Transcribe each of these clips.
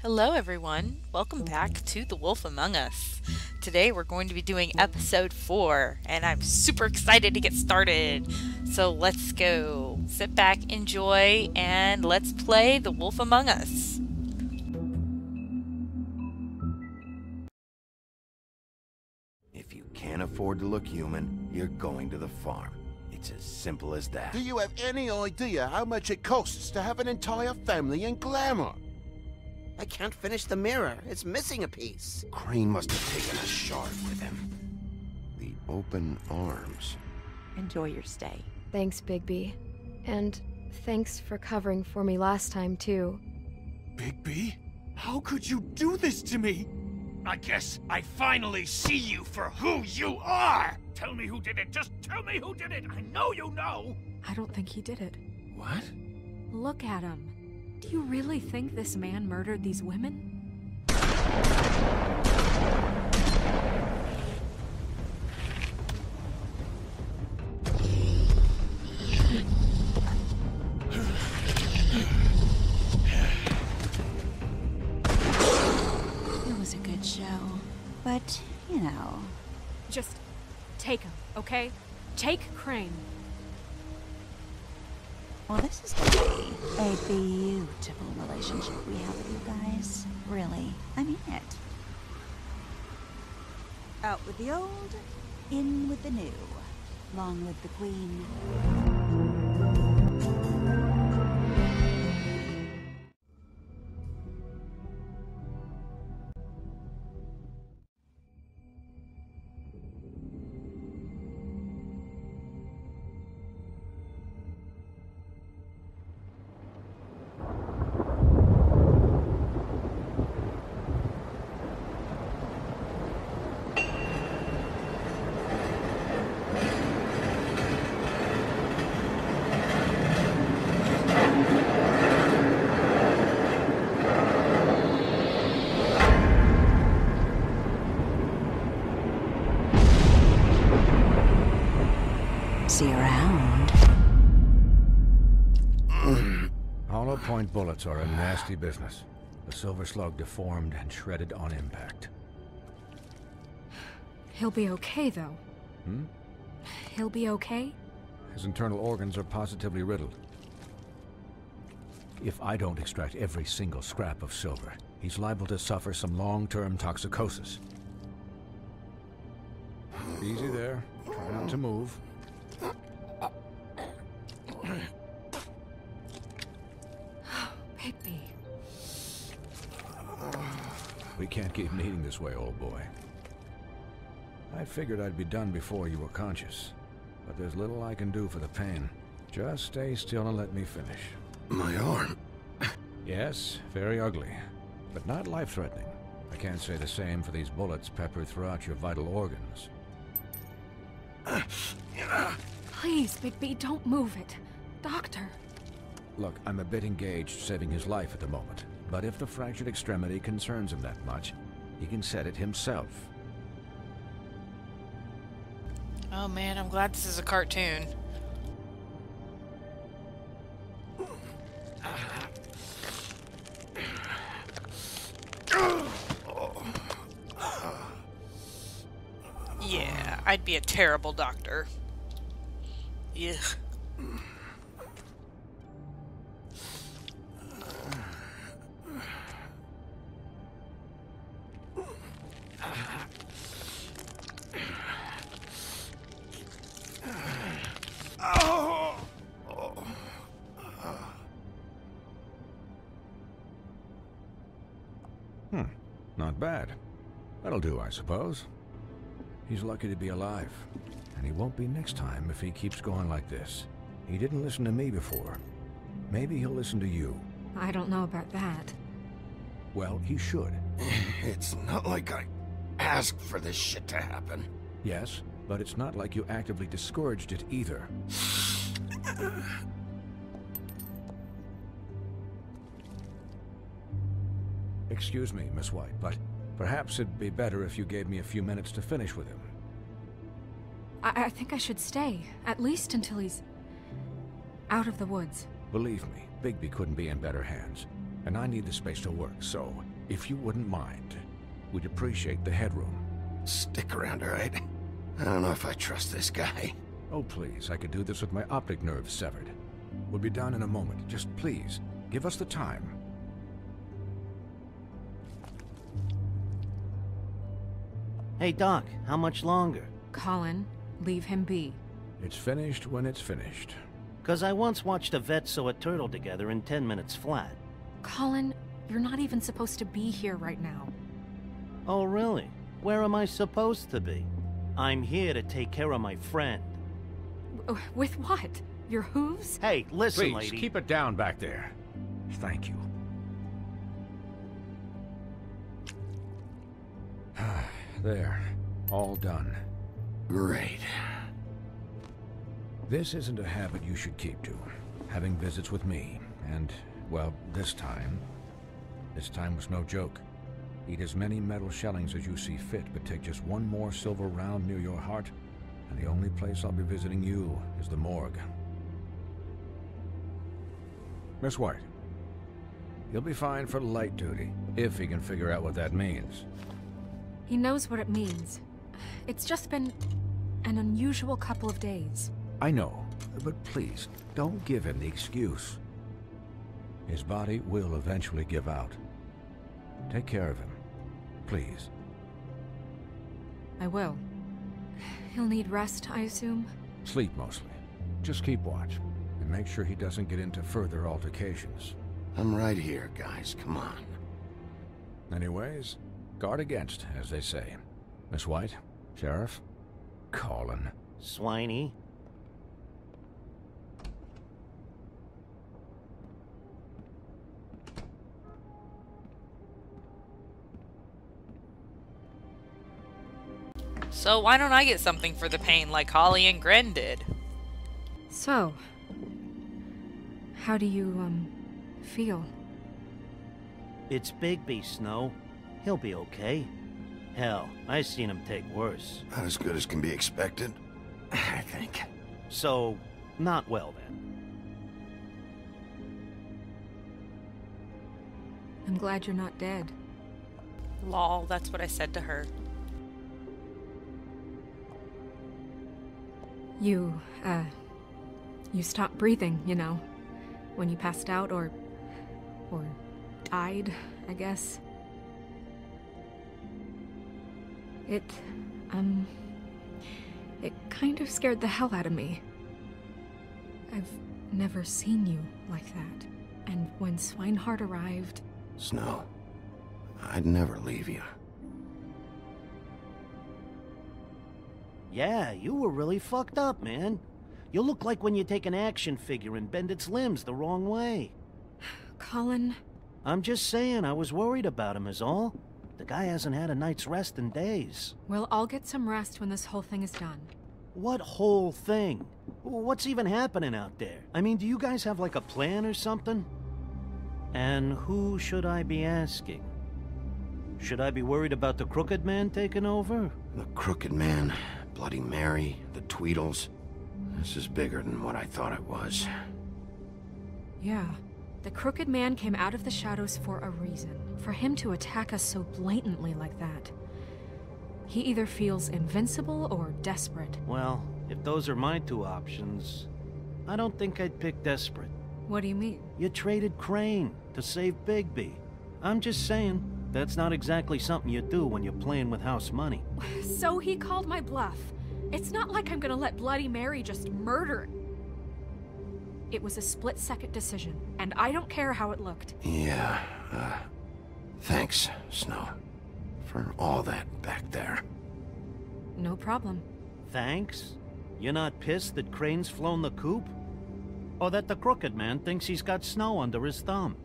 Hello everyone, welcome back to The Wolf Among Us. Today we're going to be doing episode 4 and I'm super excited to get started. So let's go. Sit back, enjoy, and let's play The Wolf Among Us. If you can't afford to look human, you're going to the farm. It's as simple as that. Do you have any idea how much it costs to have an entire family in glamour? I can't finish the mirror. It's missing a piece. Crane must have taken a shard with him. The open arms. Enjoy your stay. Thanks, Bigby. And thanks for covering for me last time, too. Bigby? How could you do this to me? I guess I finally see you for who you are! Tell me who did it! Just tell me who did it! I know you know! I don't think he did it. What? Look at him. Do you really think this man murdered these women? It was a good show, but, you know... Just take him, okay? Take Crane. Well, this is gonna be a beautiful relationship we have with you guys. Really, I mean it. Out with the old, in with the new. Long live the Queen. See you around. Hollow point bullets are a nasty business. The silver slug deformed and shredded on impact. He'll be okay, though. He'll be okay? His internal organs are positively riddled. If I don't extract every single scrap of silver, he's liable to suffer some long-term toxicosis. Easy there. Try not to move. Bigby. We can't keep meeting this way, old boy. I figured I'd be done before you were conscious, but there's little I can do for the pain. Just stay still and let me finish. My arm. Yes, very ugly, but not life-threatening. I can't say the same for these bullets peppered throughout your vital organs. Please, Bigby, don't move it. Doctor. Look, I'm a bit engaged saving his life at the moment, but if the fractured extremity concerns him that much, he can set it himself. Oh man, I'm glad this is a cartoon. Yeah, I'd be a terrible doctor. Yeah. Not bad. That'll do, I suppose. He's lucky to be alive, and he won't be next time if he keeps going like this. He didn't listen to me before. Maybe he'll listen to you. I don't know about that. Well, he should. It's not like I asked for this shit to happen. Yes, but it's not like you actively discouraged it either. Excuse me, Miss White, but perhaps it'd be better if you gave me a few minutes to finish with him. I think I should stay, at least until he's out of the woods. Believe me, Bigby couldn't be in better hands. And I need the space to work, so if you wouldn't mind, we'd appreciate the headroom. Stick around, all right? I don't know if I trust this guy. Oh, please, I could do this with my optic nerve severed. We'll be down in a moment. Just please, give us the time. Hey, Doc, how much longer? Colin, leave him be. It's finished when it's finished. 'Cause I once watched a vet sew a turtle together in 10 minutes flat. Colin, you're not even supposed to be here right now. Oh, really? Where am I supposed to be? I'm here to take care of my friend. With what? Your hooves? Hey, listen, Please, lady. keep it down back there. Thank you. There. All done. Great. This isn't a habit you should keep to. Having visits with me. And, well, this time was no joke. Eat as many metal shellings as you see fit, but take just one more silver round near your heart, and the only place I'll be visiting you is the morgue. Miss White, you'll be fine for light duty, if he can figure out what that means. He knows what it means. It's just been an unusual couple of days. I know, but please, don't give him the excuse. His body will eventually give out. Take care of him, please. I will. He'll need rest, I assume? Sleep mostly. Just keep watch, and make sure he doesn't get into further altercations. I'm right here, guys. Come on. Anyways, guard against, as they say. Miss White, Sheriff, Colin. Swiney. So why don't I get something for the pain like Holly and Gren did? So, how do you, feel? It's Bigby, Snow. He'll be okay. Hell, I've seen him take worse. Not as good as can be expected, I think. So, not well then. I'm glad you're not dead. Lol, that's what I said to her. You stopped breathing, you know, when you passed out or died, I guess. It kind of scared the hell out of me. I've never seen you like that. And when Swinehart arrived... Snow, I'd never leave you. Yeah, you were really fucked up, man. You look like when you take an action figure and bend its limbs the wrong way. Colin... I'm just saying, I was worried about him is all. The guy hasn't had a night's rest in days. Well, I'll get some rest when this whole thing is done. What whole thing? What's even happening out there? I mean, do you guys have like a plan or something? And who should I be asking? Should I be worried about the Crooked Man taking over? The Crooked Man, Bloody Mary, the Tweedles. This is bigger than what I thought it was. Yeah. The Crooked Man came out of the shadows for a reason. For him to attack us so blatantly like that. He either feels invincible or desperate. Well, if those are my two options, I don't think I'd pick desperate. What do you mean? You traded Crane to save Bigby. I'm just saying, that's not exactly something you do when you're playing with house money. So he called my bluff. It's not like I'm gonna let Bloody Mary just murder. It was a split-second decision, and I don't care how it looked. Yeah, thanks, Snow, for all that back there. No problem. Thanks? You're not pissed that Crane's flown the coop? Or that the Crooked Man thinks he's got Snow under his thumb?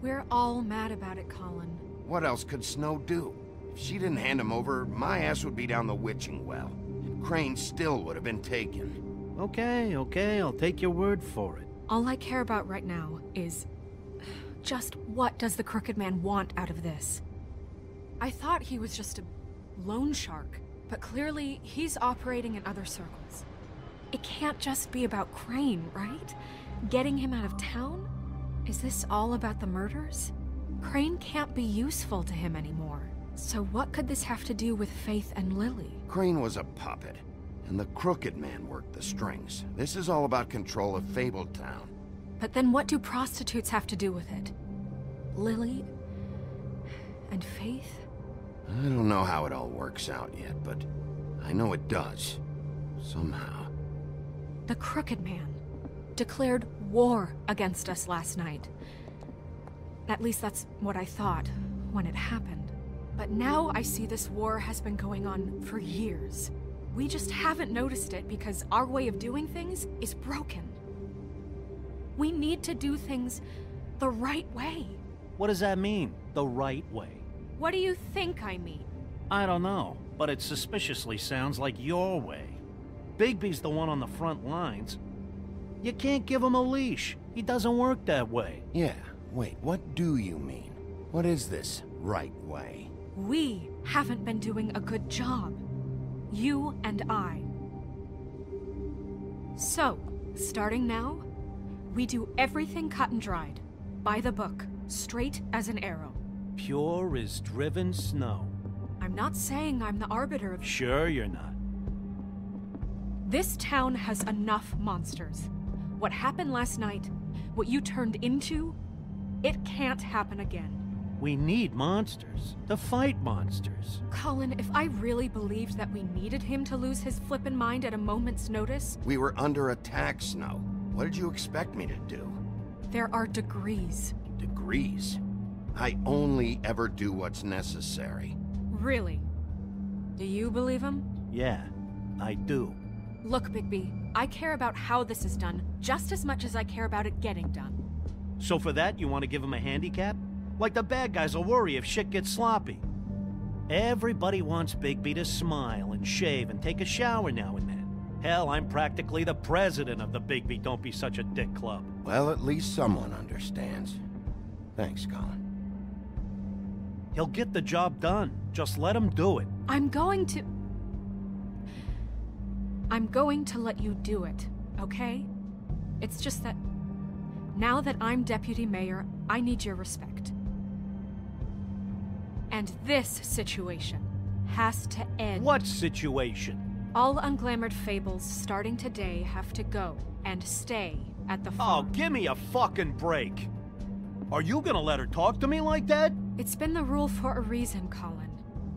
We're all mad about it, Colin. What else could Snow do? If she didn't hand him over, my ass would be down the witching well. And Crane still would have been taken. Okay, I'll take your word for it. All I care about right now is... just what does the Crooked Man want out of this? I thought he was just a loan shark, but clearly he's operating in other circles. It can't just be about Crane, right? Getting him out of town? Is this all about the murders? Crane can't be useful to him anymore. So what could this have to do with Faith and Lily? Crane was a puppet, and the Crooked Man worked the strings. This is all about control of Fabletown. But then what do prostitutes have to do with it? Lily? And Faith? I don't know how it all works out yet, but I know it does. Somehow. The Crooked Man declared war against us last night. At least that's what I thought when it happened. But now I see this war has been going on for years. We just haven't noticed it because our way of doing things is broken. We need to do things the right way. What does that mean, the right way? What do you think I mean? I don't know, but it suspiciously sounds like your way. Bigby's the one on the front lines. You can't give him a leash. He doesn't work that way. Yeah, wait, what do you mean? What is this right way? We haven't been doing a good job. You and I. So, starting now, we do everything cut and dried. By the book, straight as an arrow. Pure as driven snow. I'm not saying I'm the arbiter of... Sure you're not. This town has enough monsters. What happened last night, what you turned into, it can't happen again. We need monsters. To fight monsters. Colin, if I really believed that we needed him to lose his flippin' mind at a moment's notice... We were under attack, Snow. What did you expect me to do? There are degrees. Degrees? I only ever do what's necessary. Really? Do you believe him? Yeah, I do. Look, Bigby, I care about how this is done just as much as I care about it getting done. So for that, you want to give him a handicap? Like the bad guys will worry if shit gets sloppy. Everybody wants Bigby to smile and shave and take a shower now and then. Hell, I'm practically the president of the Bigby Don't Be Such a Dick Club. Well, at least someone understands. Thanks, Colin. He'll get the job done. Just let him do it. I'm going to let you do it, okay? It's just that now that I'm deputy mayor, I need your respect. And this situation has to end. What situation? All unglamored fables starting today have to go and stay at the farm. Oh, give me a fucking break. Are you gonna let her talk to me like that? It's been the rule for a reason, Colin.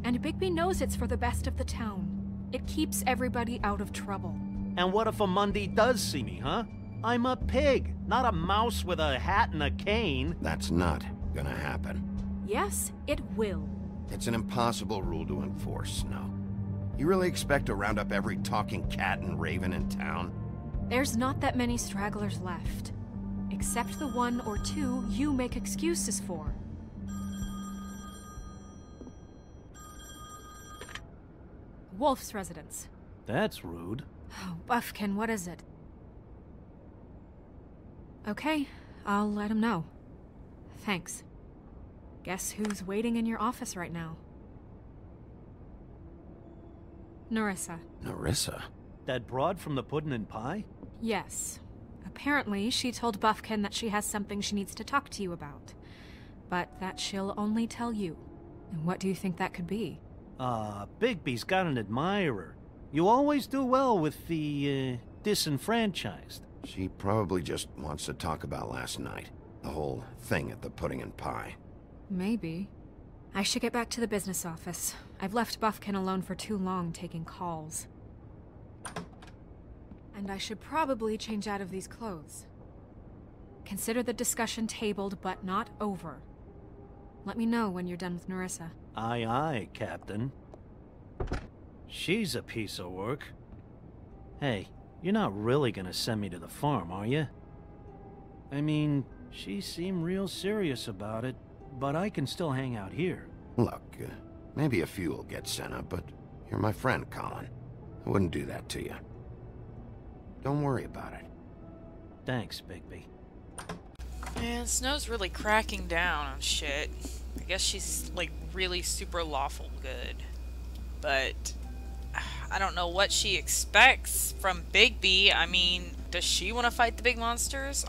And Bigby knows it's for the best of the town. It keeps everybody out of trouble. And what if a Mundy does see me, huh? I'm a pig, not a mouse with a hat and a cane. That's not gonna happen. Yes, it will. It's an impossible rule to enforce, Snow. You really expect to round up every talking cat and raven in town? There's not that many stragglers left. Except the one or two you make excuses for. Wolf's residence. That's rude. Oh, Buffkin, what is it? Okay, I'll let him know. Thanks. Guess who's waiting in your office right now? Nerissa. Nerissa? That broad from the Puddin' and Pie? Yes. Apparently, she told Buffkin that she has something she needs to talk to you about. But that she'll only tell you. And what do you think that could be? Bigby's got an admirer. You always do well with the, disenfranchised. She probably just wants to talk about last night. The whole thing at the Pudding and Pie. Maybe. I should get back to the business office. I've left Buffkin alone for too long taking calls. And I should probably change out of these clothes. Consider the discussion tabled, but not over. Let me know when you're done with Nerissa. Aye, aye, Captain. She's a piece of work. Hey, you're not really gonna send me to the farm, are you? I mean, she seemed real serious about it, but I can still hang out here. Look, maybe a few will get sent up, but you're my friend, Colin. I wouldn't do that to you. Don't worry about it. Thanks, Bigby. Man, Snow's really cracking down on shit. I guess she's, like, really super lawful good. But I don't know what she expects from Bigby. I mean, does she want to fight the big monsters?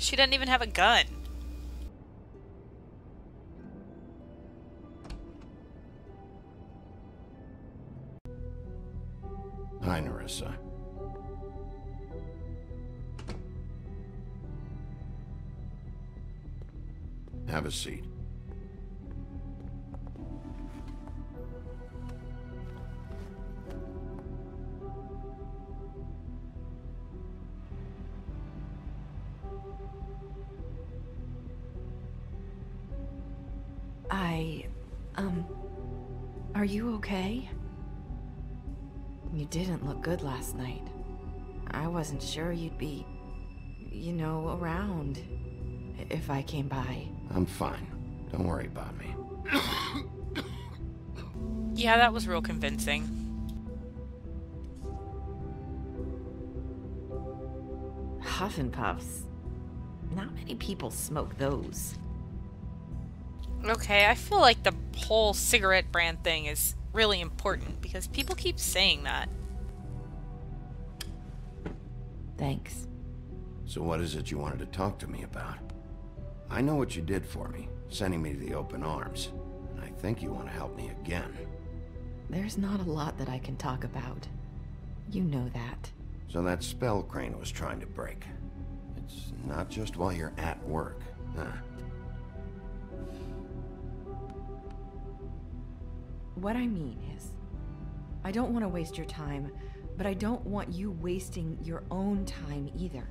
She doesn't even have a gun. Hi, Nerissa. Have a seat. Are you okay? You didn't look good last night. I wasn't sure you'd be, you know, around if I came by. I'm fine. Don't worry about me. Yeah, that was real convincing. Huff and Puffs. Not many people smoke those. Okay, I feel like the whole cigarette brand thing is really important because people keep saying that. Thanks. So what is it you wanted to talk to me about? I know what you did for me, sending me to the open arms. And I think you want to help me again. There's not a lot that I can talk about. You know that. So that spell Crane was trying to break. It's not just while you're at work, huh? What I mean is, I don't want to waste your time, but I don't want you wasting your own time either.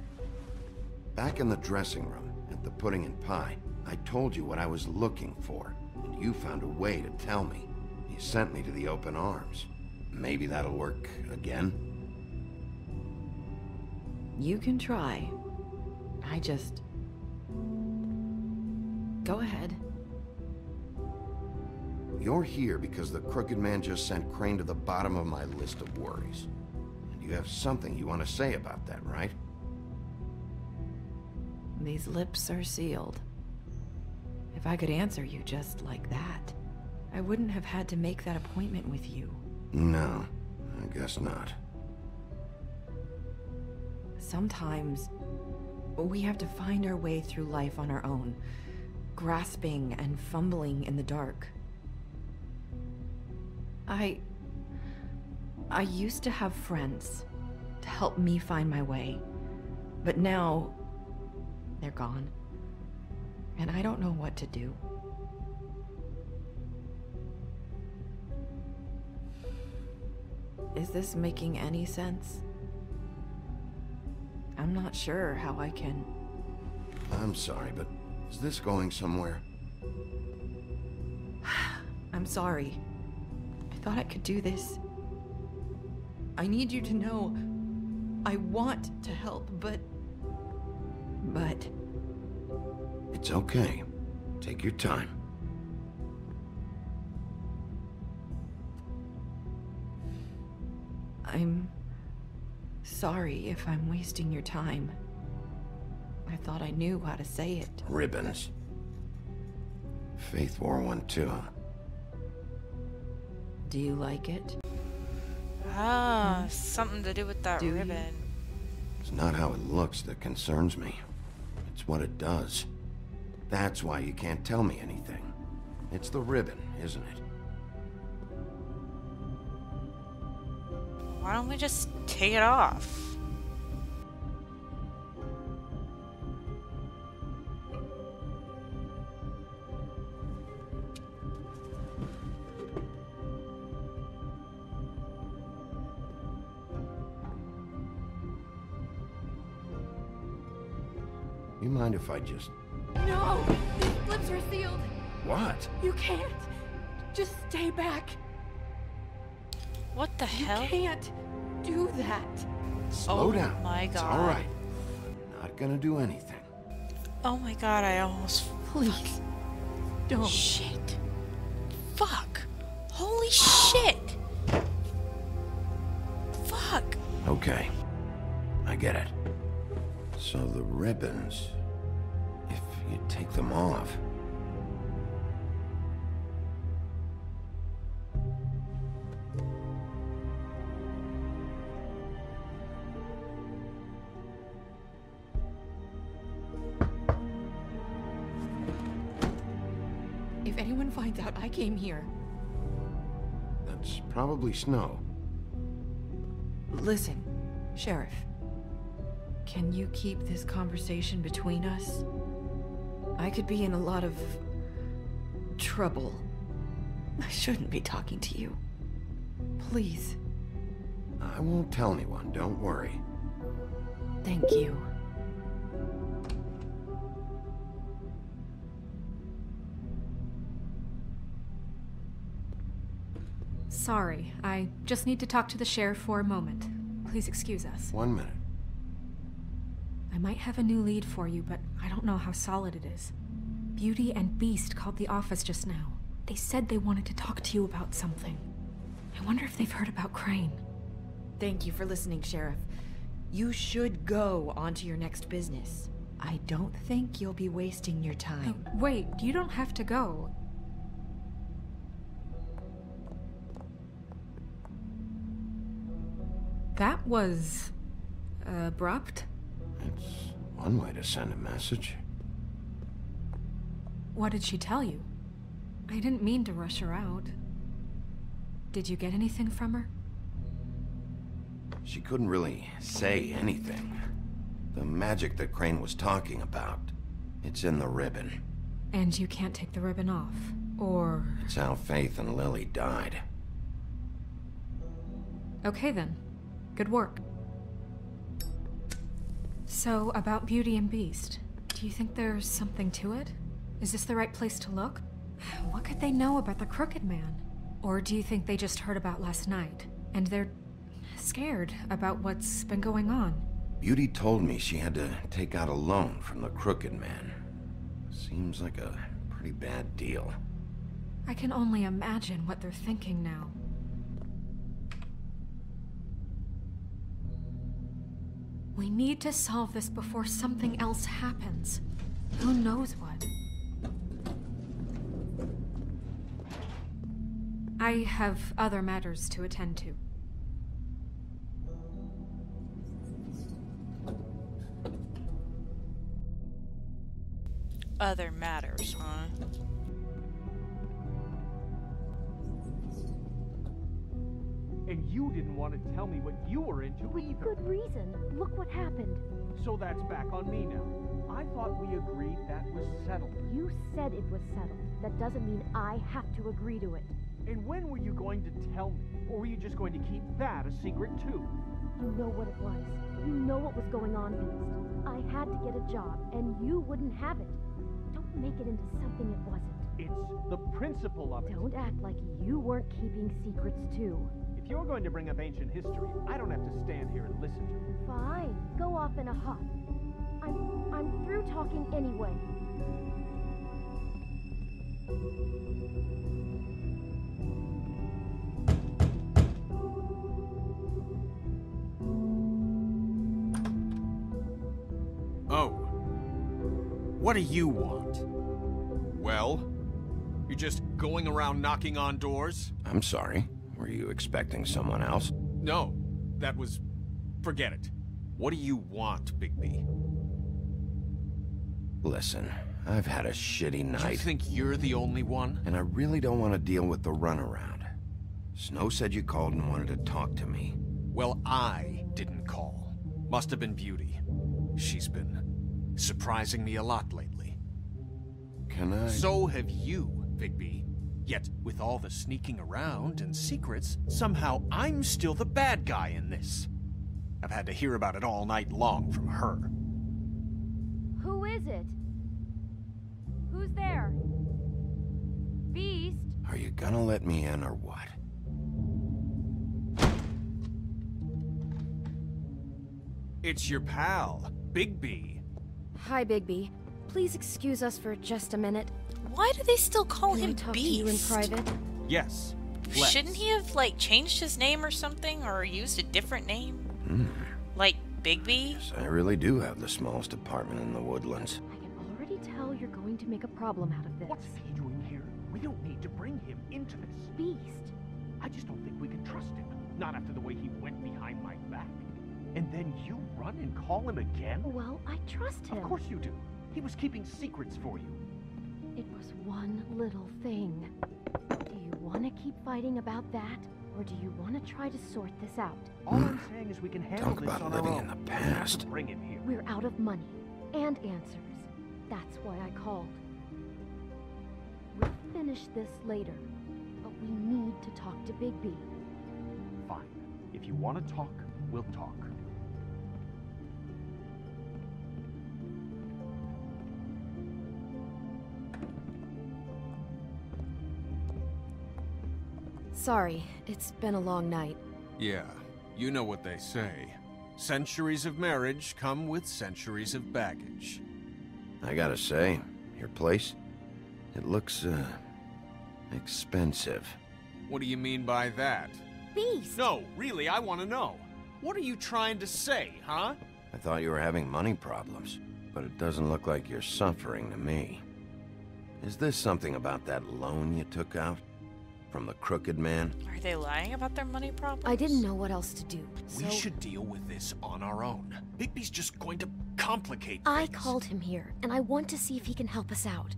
Back in the dressing room, at the pudding and pie, I told you what I was looking for, and you found a way to tell me. You sent me to the open arms. Maybe that'll work again? You can try. I just... Go ahead. You're here because the Crooked Man just sent Crane to the bottom of my list of worries. And you have something you want to say about that, right? These lips are sealed. If I could answer you just like that, I wouldn't have had to make that appointment with you. No, I guess not. Sometimes, we have to find our way through life on our own, grasping and fumbling in the dark. I used to have friends to help me find my way, but now they're gone, and I don't know what to do. Is this making any sense? I'm not sure how I can... I'm sorry, but is this going somewhere? I'm sorry. I thought I could do this. I need you to know I want to help, but... It's okay. Take your time. I'm sorry if I'm wasting your time. I thought I knew how to say it. Ribbons. Faith 412. Do you like it? Ah, something to do with that Do you? ribbon. It's not how it looks that concerns me. It's what it does. That's why you can't tell me anything. It's the ribbon, isn't it? Why don't we just take it off? You mind if I just... No! These lips are sealed! What? You can't! Just stay back! What the hell? You can't do that! Slow down. My It's God. all right. I'm not gonna do anything. Oh my god, I almost... Please. Don't. Shit. Fuck. Holy shit. Fuck. Okay. I get it. So the ribbons... If you take them off... If anyone finds out I came here... That's probably snow. Listen, Sheriff. Can you keep this conversation between us? I could be in a lot of... trouble. I shouldn't be talking to you. Please. I won't tell anyone, don't worry. Thank you. Sorry, I just need to talk to the sheriff for a moment. Please excuse us. 1 minute. I might have a new lead for you, but I don't know how solid it is. Beauty and Beast called the office just now. They said they wanted to talk to you about something. I wonder if they've heard about Crane. Thank you for listening, Sheriff. You should go on to your next business. I don't think you'll be wasting your time. No, wait, you don't have to go. That was... abrupt? It's one way to send a message. What did she tell you? I didn't mean to rush her out. Did you get anything from her? She couldn't really say anything. The magic that Crane was talking about, it's in the ribbon. And you can't take the ribbon off, or... It's how Faith and Lily died. Okay then. Good work. So, about Beauty and Beast, do you think there's something to it? Is this the right place to look? What could they know about the Crooked Man? Or do you think they just heard about last night, and they're scared about what's been going on? Beauty told me she had to take out a loan from the Crooked Man. Seems like a pretty bad deal. I can only imagine what they're thinking now. We need to solve this before something else happens. Who knows what? I have other matters to attend to. Other matters, huh? And you didn't want to tell me what you were into either. Good reason. Look what happened. So that's back on me now. I thought we agreed that was settled. You said it was settled. That doesn't mean I have to agree to it. And when were you going to tell me? Or were you just going to keep that a secret too? You know what it was. You know what was going on, Beast. I had to get a job, and you wouldn't have it. Don't make it into something it wasn't. It's the principle of it. Don't act like you weren't keeping secrets too. If you're going to bring up ancient history, I don't have to stand here and listen to it. Fine. Go off in a huff. I'm through talking anyway. Oh. What do you want? Well? You're just going around knocking on doors? I'm sorry. Were you expecting someone else? No. That was... forget it. What do you want, Bigby? Listen, I've had a shitty night. Do you think you're the only one? And I really don't want to deal with the runaround. Snow said you called and wanted to talk to me. Well, I didn't call. Must have been Beauty. She's been surprising me a lot lately. Can I... So have you, Bigby. Yet, with all the sneaking around and secrets, somehow I'm still the bad guy in this. I've had to hear about it all night long from her. Who is it? Who's there? Beast? Are you gonna let me in or what? It's your pal, Bigby. Hi, Bigby. Please excuse us for just a minute. Why do they still call Can I him talk Beast? to you in private? Yes. Let's. Shouldn't he have, like, changed his name or something, or used a different name? Like Bigby? Yes, I really do have the smallest apartment in the woodlands. I can already tell you're going to make a problem out of this. What's he doing here? We don't need to bring him into this. Beast. I just don't think we can trust him. Not after the way he went behind my back. And then you run and call him again? Well, I trust him. Of course you do. He was keeping secrets for you. It was one little thing. Do you want to keep fighting about that? Or do you want to try to sort this out? All I'm saying is we can handle Talk this about on our living own. in the past. Bring him here. We're out of money and answers. That's why I called. We'll finish this later, but we need to talk to Big B. Fine. If you want to talk, we'll talk. Sorry, it's been a long night. Yeah, you know what they say. Centuries of marriage come with centuries of baggage. I gotta say, your place, it looks, expensive. What do you mean by that? Beast! No, really, I want to know. What are you trying to say, huh? I thought you were having money problems, but it doesn't look like you're suffering to me. Is this something about that loan you took out? From the Crooked Man? Are they lying about their money problems? I didn't know what else to do, so... We should deal with this on our own. Bigby's just going to complicate things. I called him here, and I want to see if he can help us out.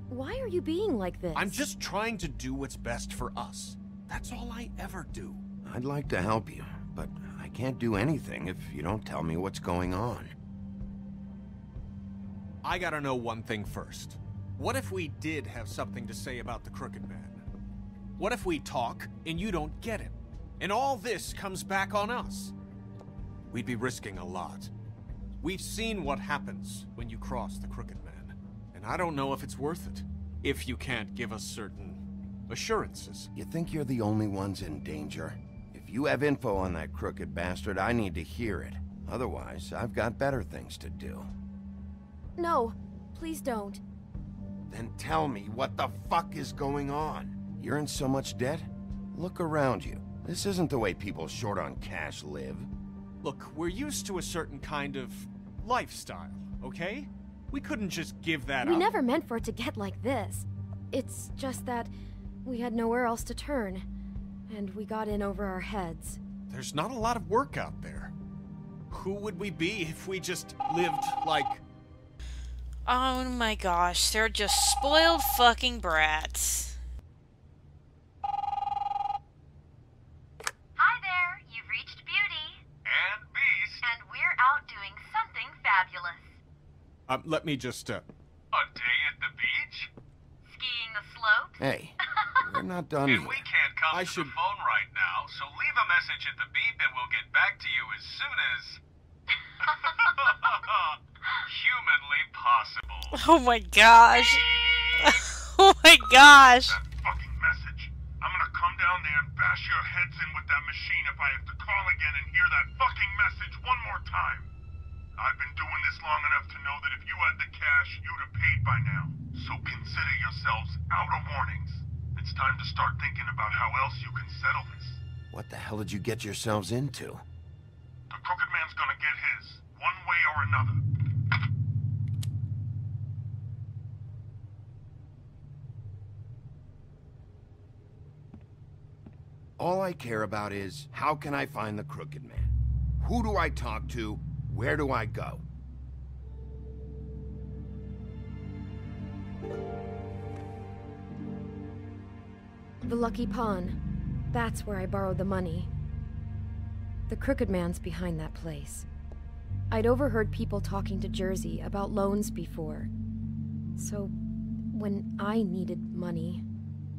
Why are you being like this? I'm just trying to do what's best for us. That's all I ever do. I'd like to help you, but I can't do anything if you don't tell me what's going on. I gotta know one thing first. What if we did have something to say about the Crooked Man? What if we talk and you don't get him? And all this comes back on us? We'd be risking a lot. We've seen what happens when you cross the Crooked Man. And I don't know if it's worth it. If you can't give us certain assurances. You think you're the only ones in danger? If you have info on that crooked bastard, I need to hear it. Otherwise, I've got better things to do. No, please don't. Then tell me what the fuck is going on? You're in so much debt? Look around you. This isn't the way people short on cash live. Look, we're used to a certain kind of lifestyle, okay? We couldn't just give that up. We never meant for it to get like this. It's just that we had nowhere else to turn, and we got in over our heads. There's not a lot of work out there. Who would we be if we just lived like... Oh my gosh, they're just spoiled fucking brats. Hi there, you've reached Beauty. And Beast. And we're out doing something fabulous. Let me just, A day at the beach? Skiing the slopes? Hey, we're not done And yet. we can't come to the phone right now, so leave a message at the beep and we'll get back to you as soon as... humanly possible. Oh my gosh. Oh my gosh. That fucking message. I'm gonna come down there and bash your heads in with that machine if I have to call again and hear that fucking message one more time. I've been doing this long enough to know that if you had the cash, you'd have paid by now. So consider yourselves out of warnings. It's time to start thinking about how else you can settle this. What the hell did you get yourselves into? The Crooked Man's gonna get his, one way or another. All I care about is, how can I find the Crooked Man? Who do I talk to? Where do I go? The Lucky Pawn. That's where I borrowed the money. The Crooked Man's behind that place. I'd overheard people talking to Jersey about loans before. So, when I needed money,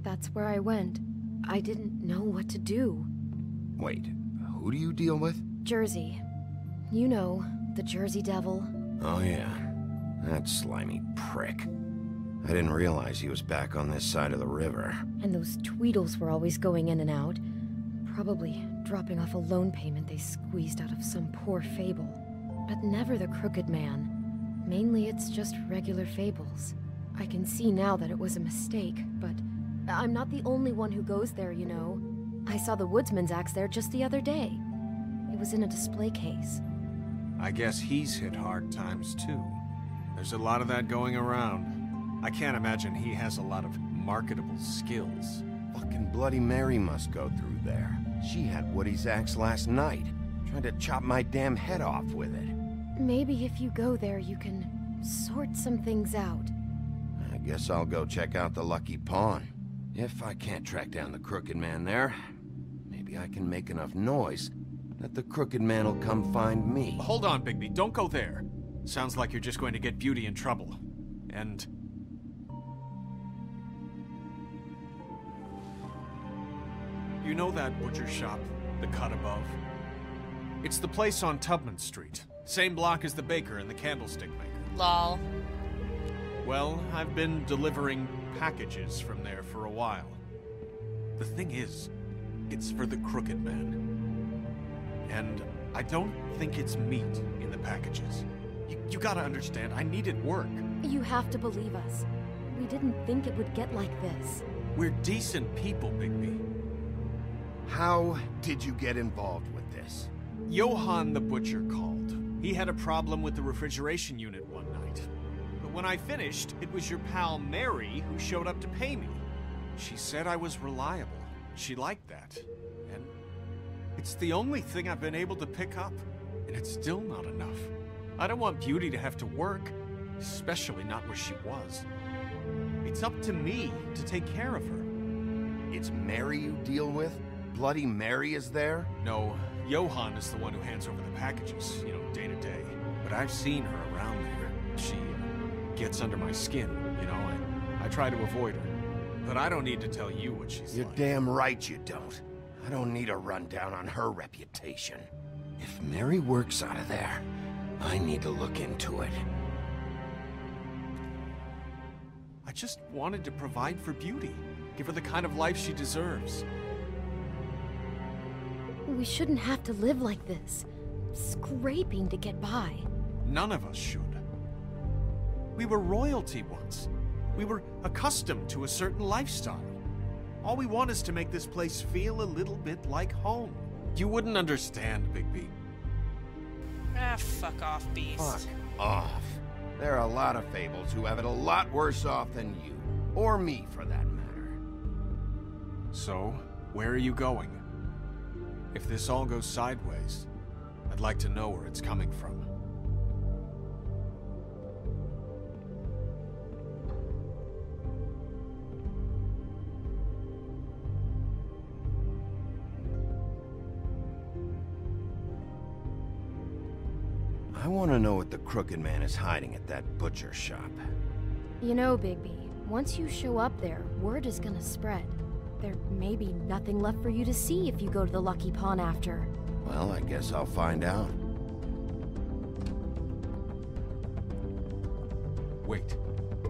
that's where I went. I didn't know what to do. Wait, who do you deal with? Jersey. You know, the Jersey Devil. Oh yeah, that slimy prick. I didn't realize he was back on this side of the river. And those Tweedles were always going in and out. Probably dropping off a loan payment they squeezed out of some poor fable. But never the Crooked Man. Mainly it's just regular fables. I can see now that it was a mistake, but I'm not the only one who goes there, you know. I saw the woodsman's axe there just the other day. It was in a display case. I guess he's hit hard times too. There's a lot of that going around. I can't imagine he has a lot of marketable skills. Fucking Bloody Mary must go through there. She had Woody's axe last night. Tried to chop my damn head off with it. Maybe if you go there, you can sort some things out. I guess I'll go check out the Lucky Pawn. If I can't track down the Crooked Man there, maybe I can make enough noise that the Crooked Man will come find me. Hold on, Bigby. Don't go there. Sounds like you're just going to get Beauty in trouble. And... you know that butcher shop, the cut above? It's the place on Tubman Street. Same block as the baker and the candlestick maker. Lol. Well, I've been delivering packages from there for a while. The thing is, it's for the Crooked Man. And I don't think it's meat in the packages. You gotta understand, I needed work. You have to believe us. We didn't think it would get like this. We're decent people, Bigby. How did you get involved with this? Johann the butcher called. He had a problem with the refrigeration unit one night. But when I finished, it was your pal Mary who showed up to pay me. She said I was reliable. She liked that. And it's the only thing I've been able to pick up. And it's still not enough. I don't want Beauty to have to work, especially not where she was. It's up to me to take care of her. It's Mary you deal with? Bloody Mary is there? No, Johann is the one who hands over the packages, you know, day to day. But I've seen her around there. She gets under my skin, you know. I try to avoid her. But I don't need to tell you what she's You're like. damn right you don't. I don't need a rundown on her reputation. If Mary works out of there, I need to look into it. I just wanted to provide for Beauty. Give her the kind of life she deserves. We shouldn't have to live like this, scraping to get by. None of us should. We were royalty once. We were accustomed to a certain lifestyle. All we want is to make this place feel a little bit like home. You wouldn't understand, Bigby. Ah, fuck off, Beast. Fuck off. There are a lot of fables who have it a lot worse off than you. Or me, for that matter. So, where are you going? If this all goes sideways, I'd like to know where it's coming from. I want to know what the Crooked Man is hiding at that butcher shop. You know, Bigby, once you show up there, word is gonna spread. There may be nothing left for you to see if you go to the Lucky Pawn after. Well, I guess I'll find out. Wait,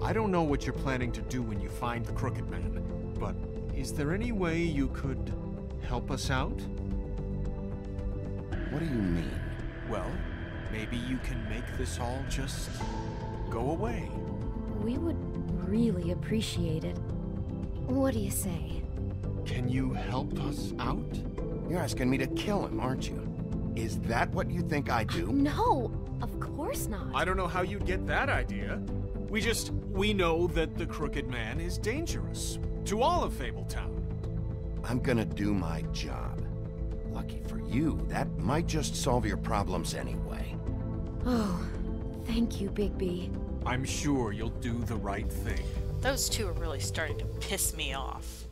I don't know what you're planning to do when you find the Crooked Man, but is there any way you could help us out? What do you mean? Well, maybe you can make this all just go away. We would really appreciate it. What do you say? Can you help us out? You're asking me to kill him, aren't you? Is that what you think I do? No, of course not. I don't know how you'd get that idea. We know that the Crooked Man is dangerous. To all of Fabletown. I'm gonna do my job. Lucky for you, that might just solve your problems anyway. Oh, thank you, Bigby. I'm sure you'll do the right thing. Those two are really starting to piss me off.